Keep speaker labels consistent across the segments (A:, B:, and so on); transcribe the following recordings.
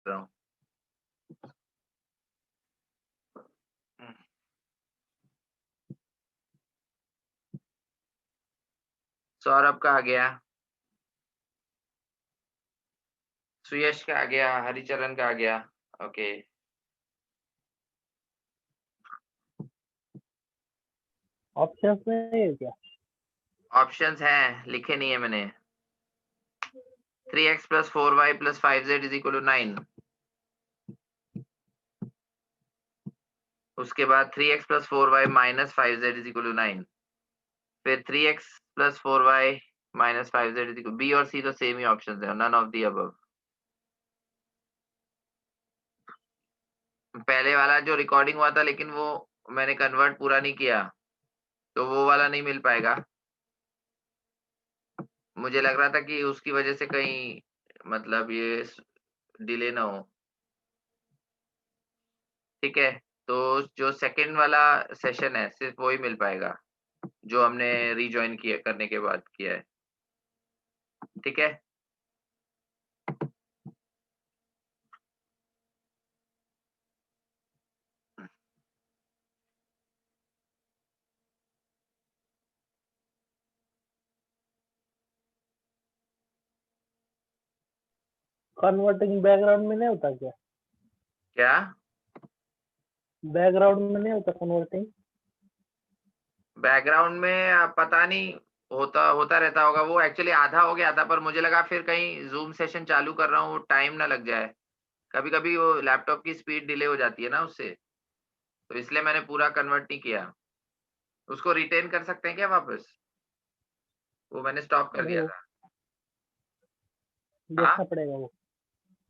A: रहा हूँ। सौरभ का आ गया, सुयश का आ गया, हरिचरण का आ गया। ओके,
B: ऑप्शंस में है क्या?
A: ऑप्शंस हैं, लिखे नहीं है मैंने। 3x + 4y + 5z = 9। उसके बाद 3x + 4y - 5z = 9। फिर 3x + 4y - 5z बी और सी तो सेम ही ऑप्शंस है, नन ऑफ दी अबव। पहले वाला जो रिकॉर्डिंग हुआ था, लेकिन वो मैंने कन्वर्ट पूरा नहीं किया, तो वो वाला नहीं मिल पाएगा। मुझे लग रहा था कि उसकी वजह से कहीं मतलब ये डिले ना हो। ठीक है, तो जो सेकंड वाला सेशन है सिर्फ वही मिल पाएगा, जो हमने रिजॉइन किया करने के बाद किया है। ठीक है,
B: कन्वर्टिंग बैकग्राउंड में नहीं होता क्या?
A: क्या
B: बैकग्राउंड में नहीं होता कन्वर्टिंग?
A: बैकग्राउंड में पता नहीं, होता रहता होगा। वो एक्चुअली आधा हो गया था, पर मुझे लगा फिर कहीं जूम सेशन चालू कर रहा हूँ, टाइम ना लग जाए। कभी कभी वो लैपटॉप की स्पीड डिले हो जाती है ना उससे, तो इसलिए मैंने पूरा कन्वर्ट नहीं किया। उसको रिटेन कर सकते हैं क्या वापस? वो मैंने स्टॉप कर दिया
B: वो
A: था। हाँ,
B: देखना पड़ेगा वो।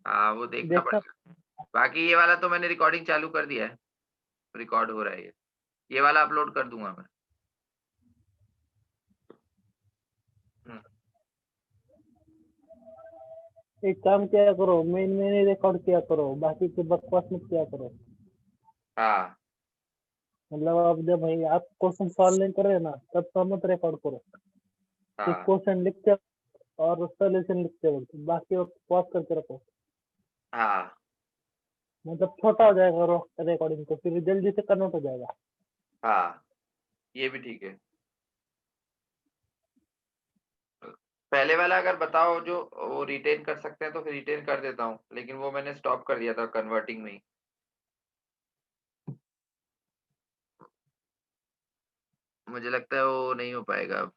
A: हाँ, वो देखना
B: देखना।
A: पड़ेगा। बाकी ये वाला तो मैंने रिकॉर्डिंग चालू कर दिया है, रिकॉर्ड हो रहा है ये वाला अपलोड कर दूंगा मैं। हम्म,
B: एक काम किया करो, मेन में रिकॉर्ड किया करो, बाकी के बकवास मत किया करो।
A: हाँ,
B: मतलब अब जब भाई आप क्वेश्चन सॉल्व नहीं कर रहे ना, तब तो मत रिकॉर्ड करो। एक
A: हाँ,
B: क्वेश्चन लिखते और सोल्यूशन लिखते वक्त बाकी पॉज करके रखो।
A: हाँ,
B: मतलब छोटा हो जाएगा रिकॉर्डिंग, तो फिर जल्दी से कन्वर्ट हो जाएगा।
A: हाँ, ये भी ठीक है। पहले वाला अगर बताओ जो वो रिटेन कर सकते हैं तो फिर रिटेन कर देता हूँ, लेकिन वो मैंने स्टॉप कर दिया था कन्वर्टिंग में ही। मुझे लगता है वो नहीं हो पाएगा अब।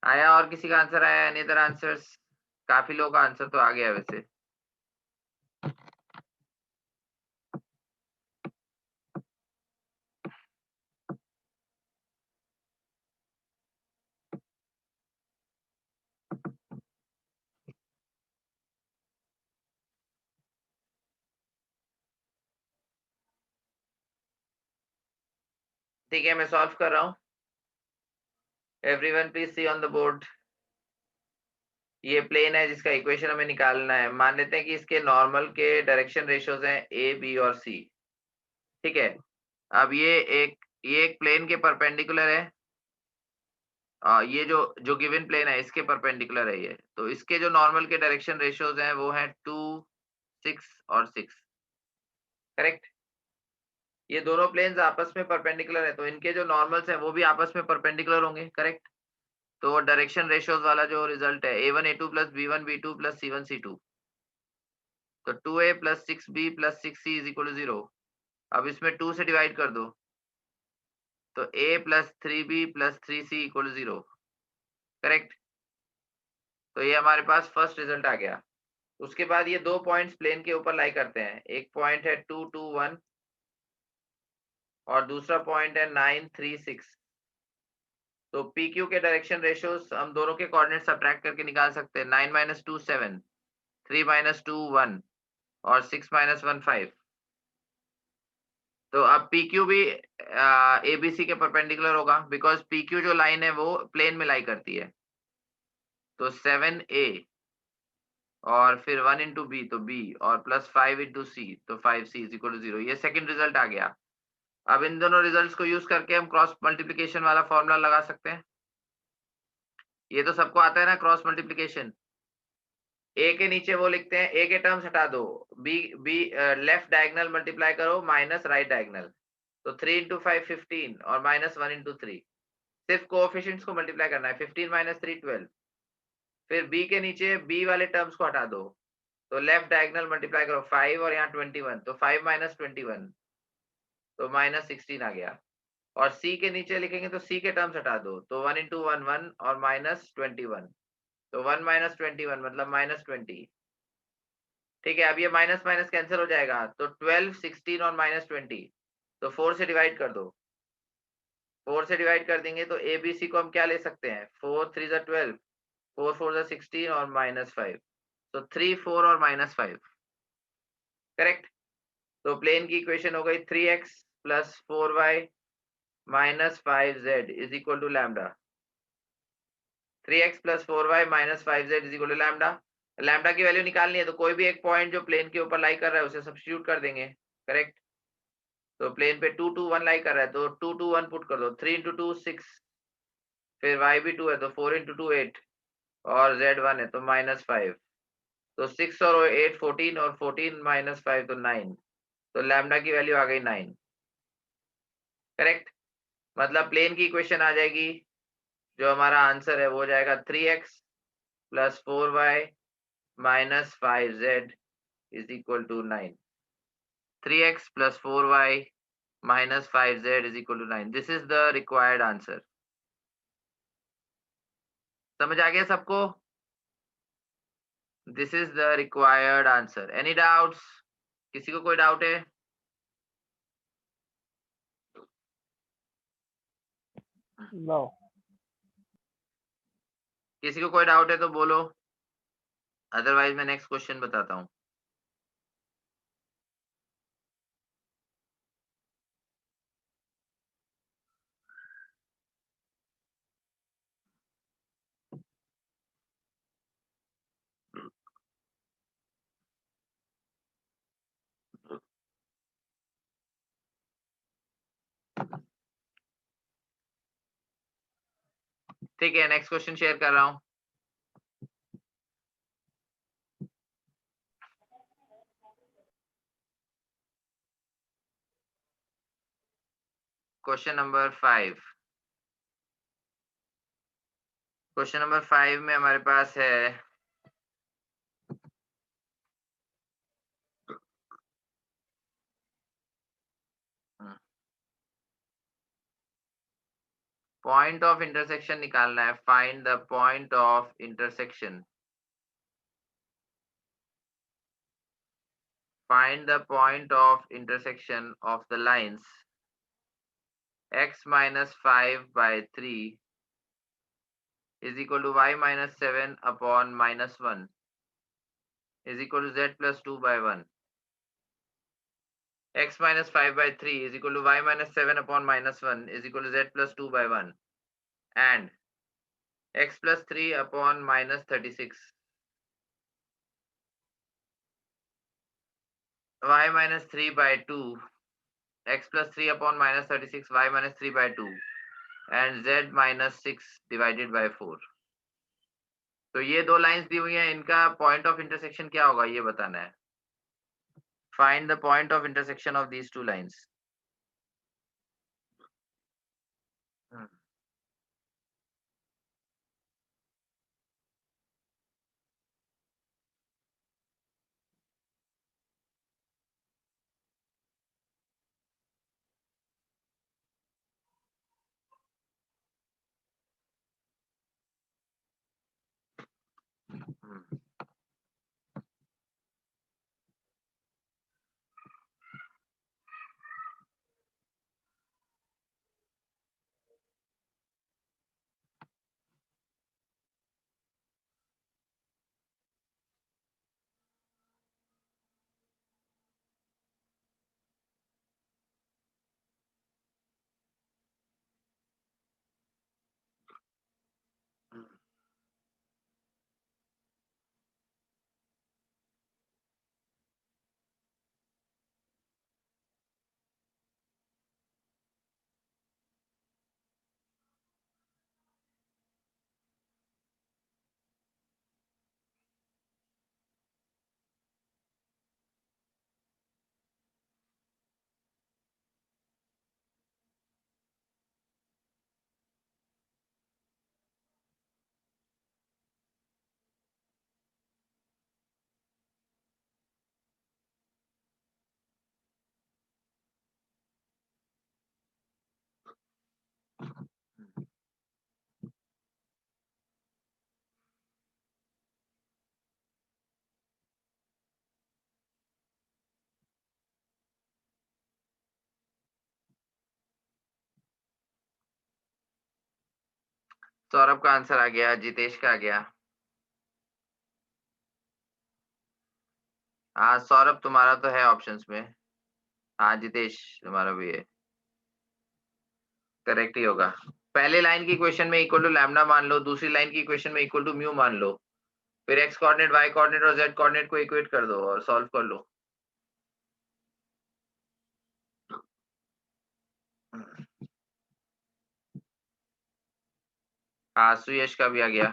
A: आया और किसी का आंसर आया? Any other answers? काफी लोगों का आंसर तो आ गया वैसे। ठीक है, मैं सॉल्व कर रहा हूँ। Everyone please see on the board. ये प्लेन है जिसका इक्वेशन हमें निकालना है। मान लेते हैं कि इसके नॉर्मल के डायरेक्शन रेशियोज हैं ए, बी और सी। ठीक है, अब ये एक प्लेन के परपेंडिकुलर है। ये जो गिवन प्लेन है इसके परपेंडिकुलर है ये, तो इसके जो नॉर्मल के डायरेक्शन रेशियोज हैं वो हैं 2, 6 और 6। करेक्ट। ये दोनों प्लेन्स आपस में परपेंडिकुलर है, तो इनके जो नॉर्मल्स हैं वो भी आपस में परपेंडिकुलर होंगे। करेक्ट। तो डायरेक्शन रेशियोज वाला जो रिजल्ट है A1 A2 + B1 B2 + C1 C2, तो 2A + 6B + 6C = 0। अब इसमें 2 से डिवाइड कर दो, तो A + 3B + 3C = 0। करेक्ट। तो ये हमारे पास फर्स्ट रिजल्ट आ गया। उसके बाद ये दो पॉइंट्स प्लेन के ऊपर लाई करते हैं। एक पॉइंट है 2 2 1 और दूसरा पॉइंट है 9 3 6। तो पी क्यू के डायरेक्शन रेशियोज हम दोनों के कोऑर्डिनेट सब्ट्रैक्ट करके निकाल सकते हैं। 9 - 2 7, 3 - 2 1 और 6 - 1 5। तो अब पी क्यू भी एबीसी के परपेंडिकुलर होगा, बिकॉज पी क्यू जो लाइन है वो प्लेन में लाई करती है। तो 7A और फिर 1 इंटू बी तो बी और प्लस 5 इंटू सी तो 5C इज इक्वल टू 0। ये सेकंड रिजल्ट आ गया। अब इन दोनों रिजल्ट्स को यूज करके हम क्रॉस मल्टीप्लिकेशन वाला फॉर्मूला लगा सकते हैं। ये तो सबको आता है ना, क्रॉस मल्टीप्लिकेशन। ए के नीचे वो लिखते हैं, ए के टर्म्स हटा दो, B B left diagonal multiply करो माइनस राइट डायगोनल। तो 3 इंटू 5 15 और माइनस 1 इंटू 3। सिर्फ कोएफिशिएंट्स को मल्टीप्लाई करना है। 15 माइनस 3 12। फिर बी के नीचे बी वाले टर्म्स को हटा दो, तो लेफ्ट डायगोनल मल्टीप्लाई करो 5 और यहाँ 21, तो 5 माइनस 21 तो माइनस 16 आ गया। और सी के नीचे लिखेंगे तो सी के टर्म्स हटा दो, तो 1 इंटू 1 1 और माइनस 21, तो 1 माइनस 21 मतलब माइनस 20। ठीक है, अब ये माइनस माइनस कैंसिल हो जाएगा, तो 12 16 और माइनस 20, तो 4 से डिवाइड कर दो। 4 से डिवाइड कर देंगे तो ए बी सी को हम क्या ले सकते हैं, 4 3 जा 12, 4 4 जा 16 और माइनस 5, तो 3 4 और माइनस 5। करेक्ट। तो प्लेन की इक्वेशन हो गई 3x plus 4y minus 5z is equal to lambda. 3x plus 4y minus 5z is equal to lambda. Lambda की वैल्यू निकालनी है, तो कोई भी एक पॉइंट जो प्लेन के ऊपर लाई कर रहा है उसे सब्स्टिट्यूट कर देंगे। करेक्ट। तो प्लेन पे 2 2 1 लाई कर रहा है, तो 2 2 1 पुट कर दो। 3 इंटू 2 6, फिर y भी 2 है तो 4 इंटू 2 8 और z 1 है तो माइनस 5। तो 6 और 8 14 और 14 माइनस 5 तो 9। तो लैम्डा की वैल्यू आ गई 9। करेक्ट। मतलब प्लेन की इक्वेशन आ जाएगी, जो हमारा आंसर है वो हो जाएगा 3x plus 4y minus 5z is equal to 9। 3x plus 4y minus 5z is equal to 9. This is the required answer. समझ आ गया सबको? This is the required answer. Any doubts? किसी को कोई डाउट है?
B: नो।
A: किसी को कोई डाउट है तो बोलो, अदरवाइज मैं नेक्स्ट क्वेश्चन बताता हूँ। ठीक है, नेक्स्ट क्वेश्चन शेयर कर रहा हूँ। Question number 5। क्वेश्चन नंबर 5 में हमारे पास है पॉइंट ऑफ इंटरसेक्शन निकालना है। Find the point of intersection. Find the point of intersection of the lines x minus 5 by 3 is equal to y minus 7 upon minus 1 is equal to z plus 2 by 1. X minus 5 by 3 is equal to y minus 7 upon minus 1 is equal to z plus 2 by 1. And x plus 3 upon minus 36, y minus 3 by 2, x plus 3 upon minus 36, y minus 3 by 2, and z minus 6 divided by 4. तो ये दो lines दी हुई हैं, इनका point of intersection क्या होगा ये बताना है। Find the point of intersection of these two lines. Saurabh का आंसर आ गया, जितेश का आ गया। हाँ सौरभ तुम्हारा तो है ऑप्शंस में। हाँ जितेश तुम्हारा भी है, करेक्ट ही होगा। पहले लाइन की क्वेश्चन में इक्वल टू लैम्डा मान लो, दूसरी लाइन की क्वेश्चन में इक्वल टू म्यू मान लो, फिर एक्स कोऑर्डिनेट, वाई कोऑर्डिनेट और जेड कोऑर्डिनेट को इक्वेट कर दो और सॉल्व कर लो। हाँ सुयश का भी आ गया।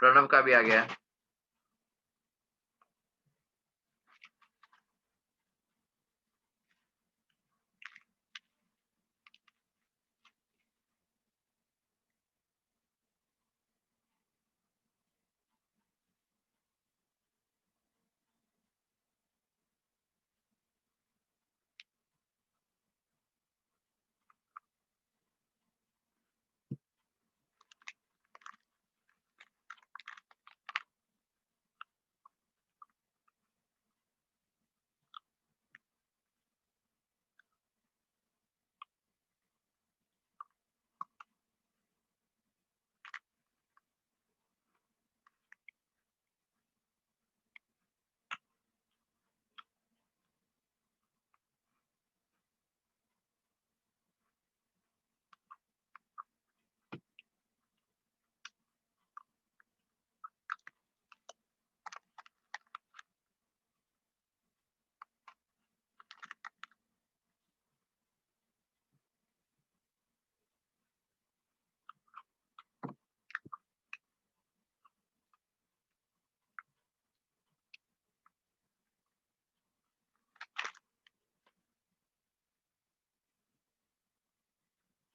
A: प्रणव का भी आ गया।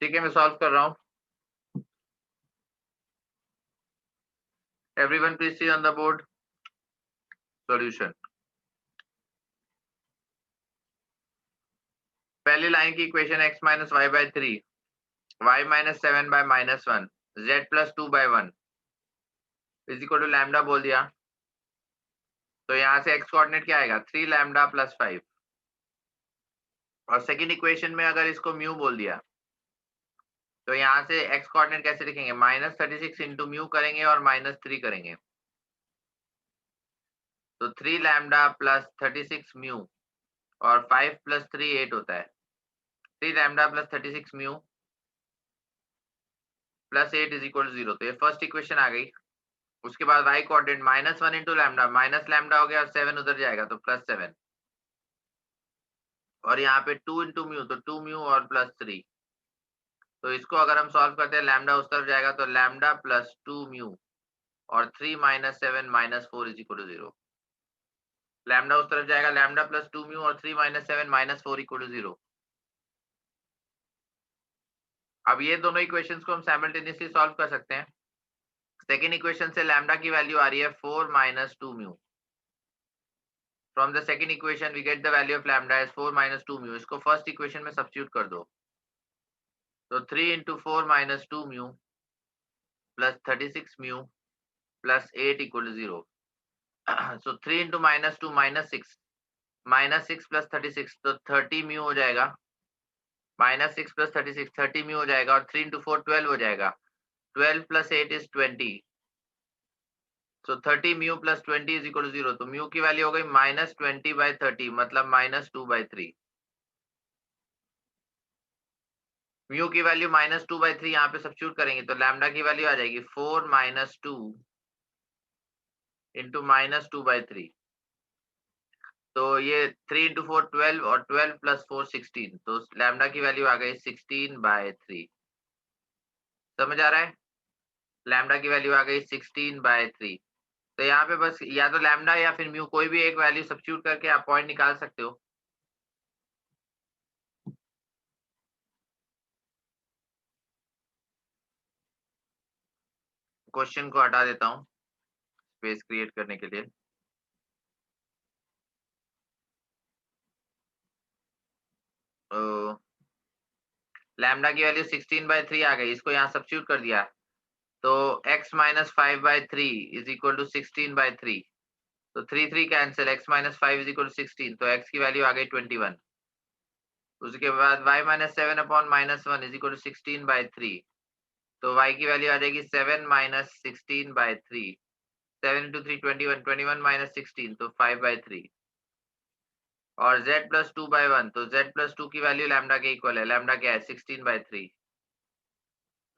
A: ठीक है मैं सॉल्व कर रहा हूँ। Everyone please see on the board solution. पहली लाइन की equation x minus Y by 3, y minus 7 by minus 1, z plus 2 by 1 is equal to lambda बोल दिया। तो यहाँ से x कोऑर्डिनेट क्या आएगा, 3 लैम्डा प्लस 5। और सेकंड इक्वेशन में अगर इसको म्यू बोल दिया तो यहाँ से x कोऑर्डिनेट कैसे लिखेंगे, -36 इंटू म्यू करेंगे और -3 करेंगे। तो 3 लैम्डा प्लस 36 म्यू और 5 प्लस 3 8 होता है। 3 lambda plus 36 mu plus 8 is equal to 0। तो ये फर्स्ट इक्वेशन आ गई। उसके बाद y coordinate -1 into lambda, minus lambda हो गया और 7 उधर जाएगा तो +7। और यहाँ पे 2 इंटू म्यू तो 2 म्यू और +3। तो इसको अगर हम सॉल्व करते हैं, लैम्डा उस तरफ जाएगा तो लैम्डा प्लस 2 म्यू और 3 minus 7 minus 4 is equal to 0। Lambda उस तरफ जाएगा, लैम्डा प्लस 2 म्यू और 3 माइनस 7 माइनस 4 इक्वल टू 0। अब ये दोनों इक्वेशंस को हम साइमल्टेनियसली सॉल्व कर सकते हैं। सेकेंड इक्वेशन से लैम्डा की वैल्यू आ रही है 4 minus 2 mu. From the second equation we get the value of lambda as 4 minus 2 mu. इसको फर्स्ट इक्वेशन में सब्स्टिट्यूट कर दो। तो 3 into 4 minus 2 mu plus 36 mu plus 8 equal to 0. So 3 into minus 2 minus 6 plus 36 तो 30 mu हो जाएगा। Minus 6 plus 36 30 mu हो जाएगा और 3 into 4 12 हो जाएगा। 12 plus 8 is 20. So 30 mu plus 20 is equal to 0. तो म्यू की वैल्यू हो गई -20/30 मतलब -2/3। म्यू की वैल्यू -2/3 यहाँ पे सब्स्टिट्यूट करेंगे तो लैम्डा की वैल्यू आ जाएगी 4 - 2 इंटू -2/3। तो ये 3 into 4 12 और 12 plus 4 16। तो लैम्डा की वैल्यू आ गई 16/3। समझ आ रहा है? लैम्डा की वैल्यू आ गई 16/3। तो यहाँ पे बस या तो लैम्डा या फिर म्यू कोई भी एक वैल्यू सब्स्टिट्यूट करके आप पॉइंट निकाल सकते हो। क्वेश्चन को हटा देता हूँ स्पेस क्रिएट करने के लिए। लैम्डा की वैल्यू 16/3 आ गई, इसको यहाँ सब्स्टिट्यूट कर दिया तो x - 5/3 इज इक्वल टू 16/3। तो 3 cancel, x - 5 is equal to 16। तो x की वैल्यू आ गई 21। उसके बाद y - 7 upon -1 is equal to 16/3। तो y की वैल्यू आ जाएगी 7 - 16/3। 7 into 3 21, 21 - 16 तो 5/3। और z + 2/1 तो z + 2 की वैल्यू लैम्डा के इक्वल है। लैम्डा क्या है 16/3।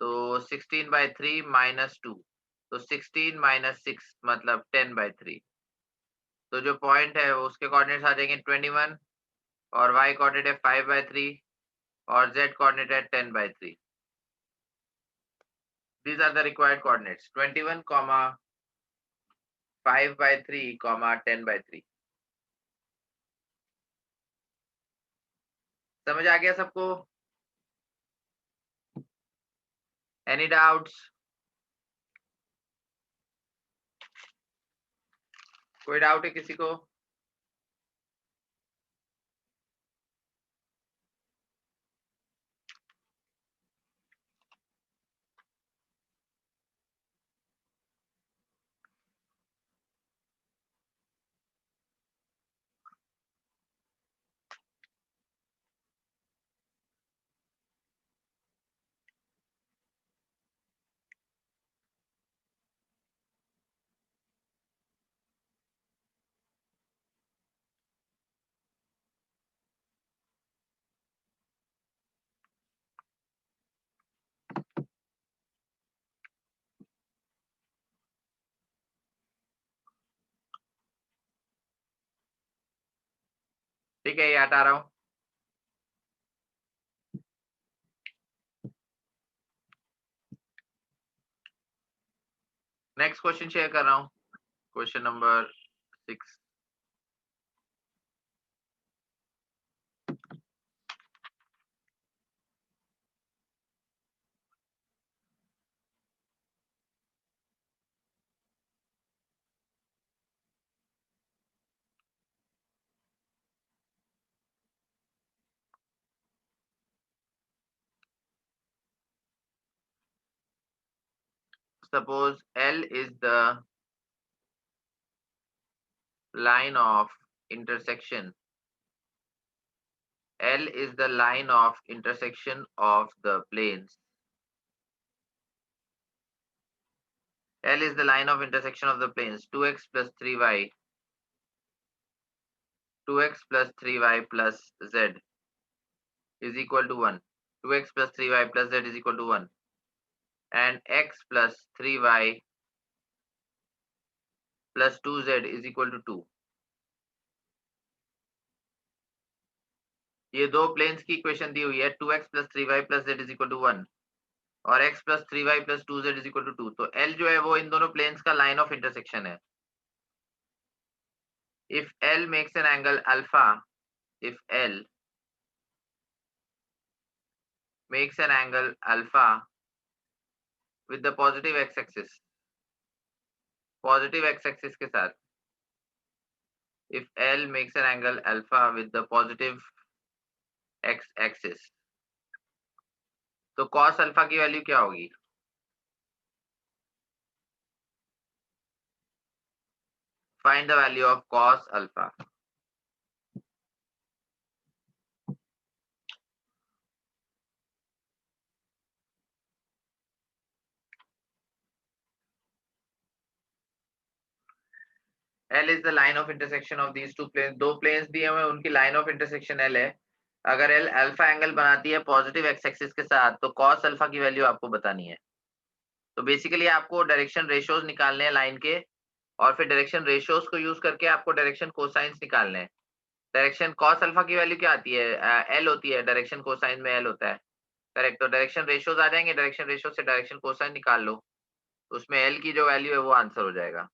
A: तो 16/3 - 2 तो 16 - 6 मतलब 10/3। तो जो पॉइंट है उसके कोऑर्डिनेट्स आ जाएंगे 21 और y कोऑर्डिनेट है 5/3 और z कोऑर्डिनेट है 10/3। These are the required coordinates 21, 5/3, 10/3। समझ आ गया सबको? Any doubts? कोई डाउट है किसी को? ठीक है, ये हटा रहा हूँ। नेक्स्ट क्वेश्चन शेयर कर रहा हूँ, question number 6। Suppose L is the line of intersection. L is the line of intersection of the planes. L is the line of intersection of the planes 2x plus 3y, 2x plus 3y plus z is equal to 1. 2x plus 3y plus z is equal to 1. And x plus 3y plus 2z is equal to 2. ये दो planes की equation दी हुई है 2x plus 3y plus z is equal to 1 और x plus 3y plus 2z is equal to 2। तो L जो है वो इन दोनों प्लेन्स का लाइन ऑफ इंटरसेक्शन है। If L makes an angle alpha, if L makes an angle alpha with the positive x-axis, positive x-axis के साथ, if L makes an angle alpha with the positive x axis, तो cos alpha की value क्या होगी? Find the value of cos alpha. L is the line of intersection of these two planes. दो planes दिए हुए हैं, उनकी line of intersection L है. अगर L अल्फा एंगल बनाती है पॉजिटिव एक्स एक्सिस के साथ, तो cos अल्फा की वैल्यू आपको बतानी है. तो बेसिकली आपको डायरेक्शन रेशियोज निकालने हैं लाइन के, और फिर डायरेक्शन रेशियोज को यूज करके आपको डायरेक्शन कोसाइंस निकालने हैं. डायरेक्शन cos अल्फा की वैल्यू क्या आती है? L होती है. डायरेक्शन कोसाइन में L होता है. करेक्ट. तो डायरेक्शन रेशियोज आ जाएंगे. डायरेक्शन रेशियो से डायरेक्शन कोसाइन निकाल लो, उसमें L की जो वैल्यू है वो आंसर हो जाएगा.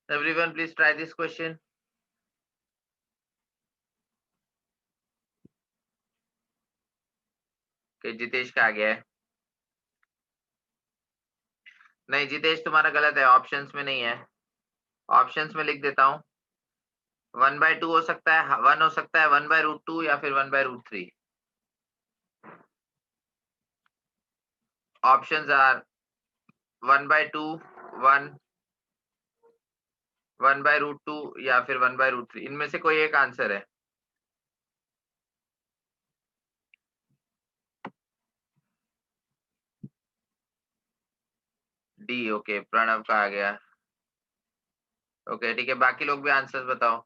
A: Everyone, please try this question. कि जितेश का आ गया है. नहीं जितेश, तुम्हारा गलत है. ऑप्शंस में नहीं है. ऑप्शंस में लिख देता हूँ. 1/2 हो सकता है, 1 हो सकता है, 1/√2 या फिर 1/√3. ऑप्शंस आर 1/2, 1, 1/√2 या फिर 1/√3. इनमें से कोई एक आंसर है. डी. ओके, प्रणव का आ गया. ओके ठीक है, बाकी लोग भी आंसर्स बताओ.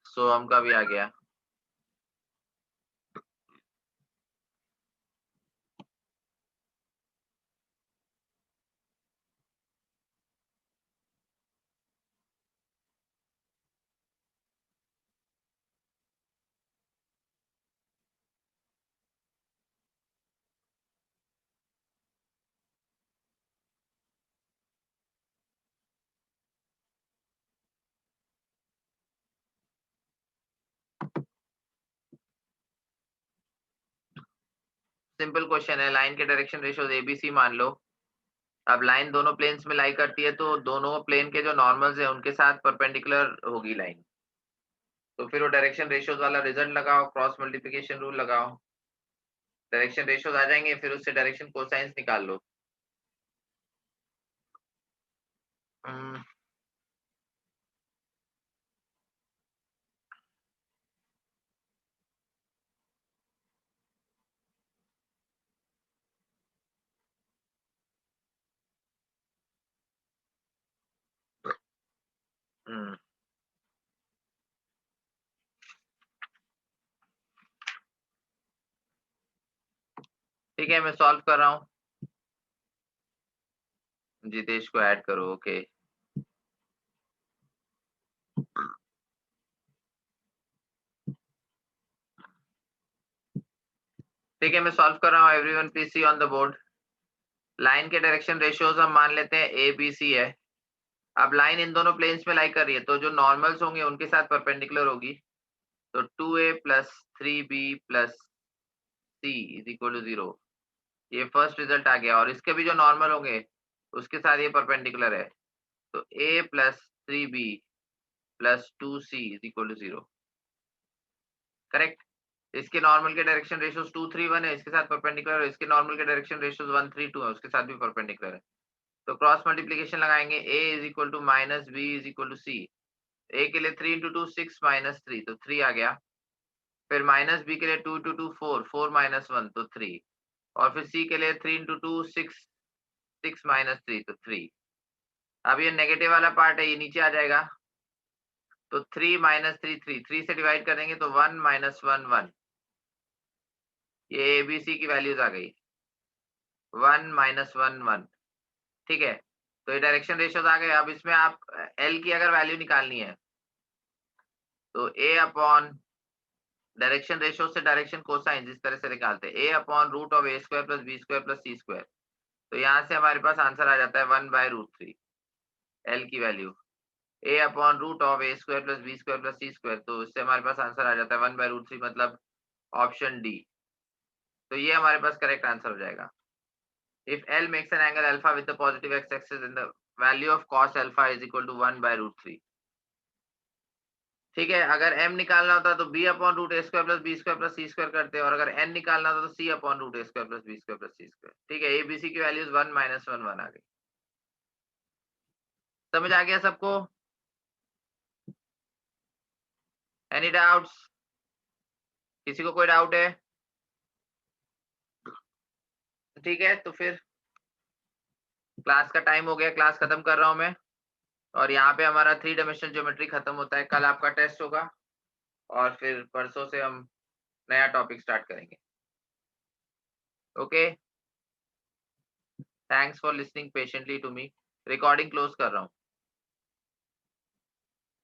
A: सोहम का भी आ गया. सिंपल क्वेश्चन है. लाइन के डायरेक्शन रेशियोज एबीसी मान लो. अब लाइन दोनों प्लेन्स में लाई करती है, तो दोनों प्लेन के जो नॉर्मल्स है उनके साथ परपेंडिकुलर होगी लाइन. तो फिर वो डायरेक्शन रेशियोज वाला रिजल्ट लगाओ, क्रॉस मल्टीप्लिकेशन रूल लगाओ, डायरेक्शन रेशियोज आ जाएंगे, फिर उससे डायरेक्शन कोसाइंस निकाल लो. हम्म, हम्म, ठीक है, मैं सॉल्व कर रहा हूँ. जितेश को ऐड करो. ओके. ठीक है, मैं सॉल्व कर रहा हूँ. Everyone please see on the board. Line के डायरेक्शन रेशियोज हम मान लेते हैं ए बी सी है. अब लाइन इन दोनों प्लेन्स में लाई कर रही है, तो जो नॉर्मल्स होंगे उनके साथ परपेंडिकुलर होगी। तो 2a plus 3b plus c is equal to 0। ये फर्स्ट रिजल्ट आ गया, और इसके भी जो नॉर्मल होंगे उसके साथ ये परपेंडिकुलर है। तो a plus 3b plus 2c is equal to 0। Correct. इसके नॉर्मल के डायरेक्शन रेशियोज 2 3 1 है, इसके साथ परपेंडिकुलर है। इसके नॉर्मल के डायरेक्शन रेशियोज 1 3 2 है, उसके साथ भी परपेंडिकुलर है। तो क्रॉस मल्टीप्लीकेशन लगाएंगे, a is equal to minus B is equal to C. a के लिए 3 इंटू 2 6 माइनस 3, तो 3 आ गया। फिर माइनस बी के लिए 2 इंटू 2 4 4 माइनस 1, तो 3। और फिर c के लिए 3 इंटू 2 6 6 माइनस 3, तो 3। अब ये नेगेटिव वाला पार्ट है, ये नीचे आ जाएगा। तो 3 माइनस 3 3 3 से डिवाइड करेंगे तो 1 माइनस 1 1। ये एबीसी की वैल्यूज आ गई, 1 माइनस 1 1। ठीक है, तो ये डायरेक्शन रेशियोज आ गए। अब इसमें आप एल की अगर वैल्यू निकालनी है तो ए अपॉन डायरेक्शन रेशियो से डायरेक्शन कोसाइन जिस तरह से निकालते हैं, A upon root of A square plus B square plus C square. तो यहाँ से हमारे पास आंसर आ जाता है 1/√3 एल की value. A upon root of A square plus B square plus C square, तो इससे हमारे पास आंसर आ जाता है 1/√3, मतलब ऑप्शन डी। तो ये हमारे पास करेक्ट आंसर हो जाएगा। If L makes an angle alpha with the positive x-axis, then the value of cos alpha is equal to 1/√3। ठीक है, अगर m निकालना होता तो b upon root A square plus B square plus C square करते, और अगर n निकालना होता तो c upon root A square plus B square plus C square. ठीक है, abc की वैल्यूज 1 माइनस 1 1 आ गई। समझ आ गया सबको? Any doubts? किसी को कोई डाउट है? ठीक है, तो फिर क्लास का टाइम हो गया, क्लास खत्म कर रहा हूं मैं। और यहाँ पे हमारा 3 डायमेंशनल ज्योमेट्री खत्म होता है। कल आपका टेस्ट होगा और फिर परसों से हम नया टॉपिक स्टार्ट करेंगे। Okay, thanks for listening patiently to me. Recording close कर रहा हूँ।